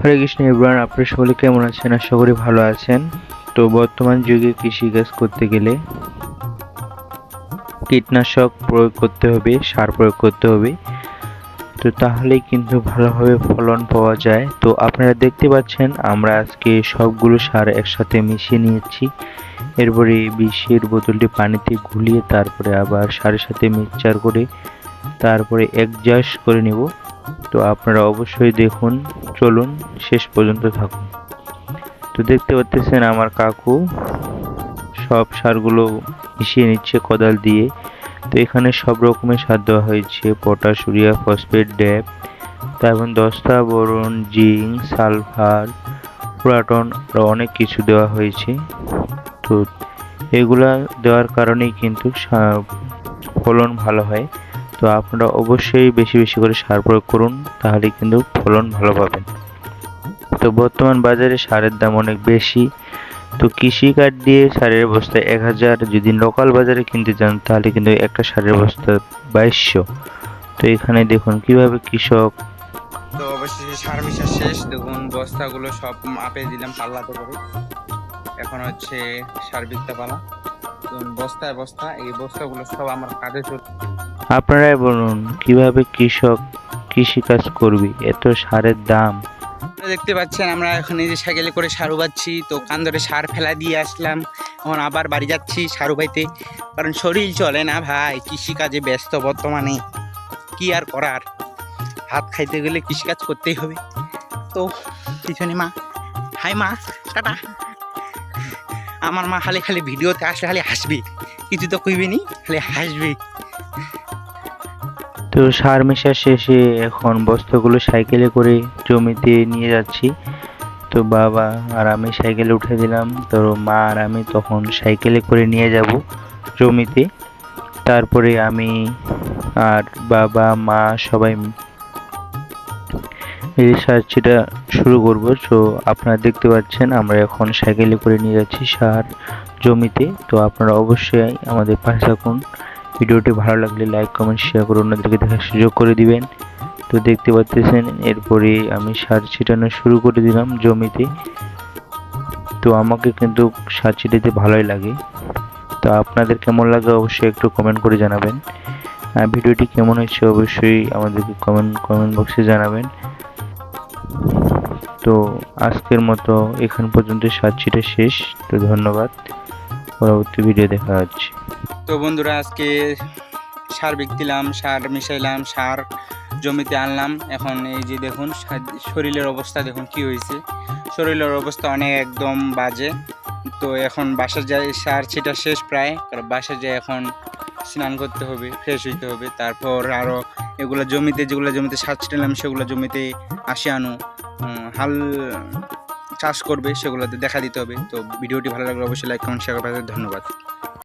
হরে Krishna everyone, আপনারা সকলে কেমন আছেন? আশা করি ভালো আছেন। তো বর্তমান যুগে কৃষিকাজ করতে গেলে কীটনাশক প্রয়োগ করতে হবে, সার প্রয়োগ করতে হবে। তো তাহলেই কিন্তু ভালোভাবে ফলন পাওয়া যায়। তো আপনারা দেখতে পাচ্ছেন আমরা আজকে সবগুলো সার একসাথে মিশিয়ে নিয়েছি। এরপরে বিষের বোতলটি পানিতে গুলিয়ে তারপরে আবার সারের সাথে মিক্সচার করে তারপরে অ্যাডজাস্ট করে নেব। তো আপনারা অবশ্যই দেখুন, চলুন শেষ পর্যন্ত থাকুন। তো দেখতে পাচ্ছেন আমার কাকু সব সারগুলো মিশিয়ে নিচ্ছে কোদাল দিয়ে। তো এখানে সব রকমের সার দেওয়া হয়েছে, পটাশ, ইউরিয়া, ফসফেট, ড্যাপ, তারপর দস্তা, বোরন, জিঙ্ক, সালফার, পুরাটন আরও অনেক কিছু দেওয়া হয়েছে। তো এগুলা দেওয়ার কারণেই কিন্তু ফলন ভালো হয়। তো আপনারা অবশ্যই বেশি বেশি করে সার প্রয়োগ করুন, তাহলে কিন্তু ফলন ভালো পাবেন। তো বর্তমান বাজারে সারের দাম অনেক বেশি। তো কৃষি কার্ড দিয়ে সারের বস্তা 1000, যদি লোকাল বাজারে কিনতে চান তাহলে কিন্তু একটা সারের বস্তা 2200। তো এখানে দেখুন কিভাবে কৃষক। তো অবশেষে সার মিশা শেষ। দেখুন বস্তাগুলো সব মাপে দিলাম পাল্লাতে করে। এখন হচ্ছে সার বিকতে পালা। দেখুন বস্তায় বস্তা, এই বস্তাগুলো সব আমার কাঁধে চলে। আপনারাই বলুন কিভাবে কৃষক কৃষি কাজ করবে, এত সারের দাম। দেখতে পাচ্ছেন আমরা এখন এই যে সাইকেলে করে সার উবাচ্ছি। তো কান ধরে সার ফেলা দিয়ে আসলাম, এখন আবার বাড়ি যাচ্ছি সার উবাইতে। কারণ শরীর চলে না ভাই, কৃষিকাজে ব্যস্ত বর্তমানে, কি আর করার, ভাত খাইতে গেলে কৃষিকাজ করতেই হবে। তো পিছনে মা, হাই মা, টাটা। আমার মা খালি খালি ভিডিওতে আসলে খালি হাসবে, কিছু তো কইবে নি, খালি হাসবে। তো সার মেশা শেষে এখন বস্তাগুলো সাইকেলে করে জমিতে নিয়ে যাচ্ছি। তো বাবা আর আমি সাইকেলে উঠে দিলাম, তো মা আর আমি তখন সাইকেলে করে নিয়ে যাব জমিতে। তারপরে আমি আর বাবা মা সবাই এই সার ছিটা শুরু করব। তো আপনারা দেখতে পাচ্ছেন আমরা এখন সাইকেলে করে নিয়ে যাচ্ছি সার জমিতে। তো আপনারা অবশ্যই আমাদের পাশে থাকুন। ভিডিওটি ভালো লাগলে লাইক, কমেন্ট, শেয়ার করে অন্যদেরকে দেখার সুযোগ করে দিবেন। তো দেখতে পাচ্ছেন এরপরে আমি সার ছিটানো শুরু করে দিলাম জমিতে। তো আমাকে কিন্তু সার ছিটাতে ভালোই লাগে। তো আপনাদের কেমন লাগে অবশ্যই একটু কমেন্ট করে জানাবেন। আর ভিডিওটি কেমন হয়েছে অবশ্যই আমাদেরকে কমেন্ট বক্সে জানাবেন। তো আজকের মতো এখান পর্যন্ত সার ছিটা শেষ। তো ধন্যবাদ, পরবর্তী ভিডিও দেখা হচ্ছে। তো বন্ধুরা আজকে সার বিকতিলাম, সার মিশাইলাম, সার জমিতে আনলাম। এখন এই যে দেখুন শরীরের অবস্থা দেখুন কি হয়েছে, শরীরের অবস্থা অনেক একদম বাজে। তো এখন বাসা যাই, সার ছিটা শেষ প্রায়, কারণ বাসা যাই এখন স্নান করতে হবে, ফ্রেশ হইতে হবে। তারপর আরও এগুলো জমিতে, যেগুলো জমিতে সার ছিটালাম সেগুলো জমিতে আসে আনো, হাল চাষ করবে, সেগুলোতে দেখা দিতে হবে। তো ভিডিওটি ভালো লাগলে অবশ্যই লাইক, কমেন্ট, শেয়ার করবেন। ধন্যবাদ।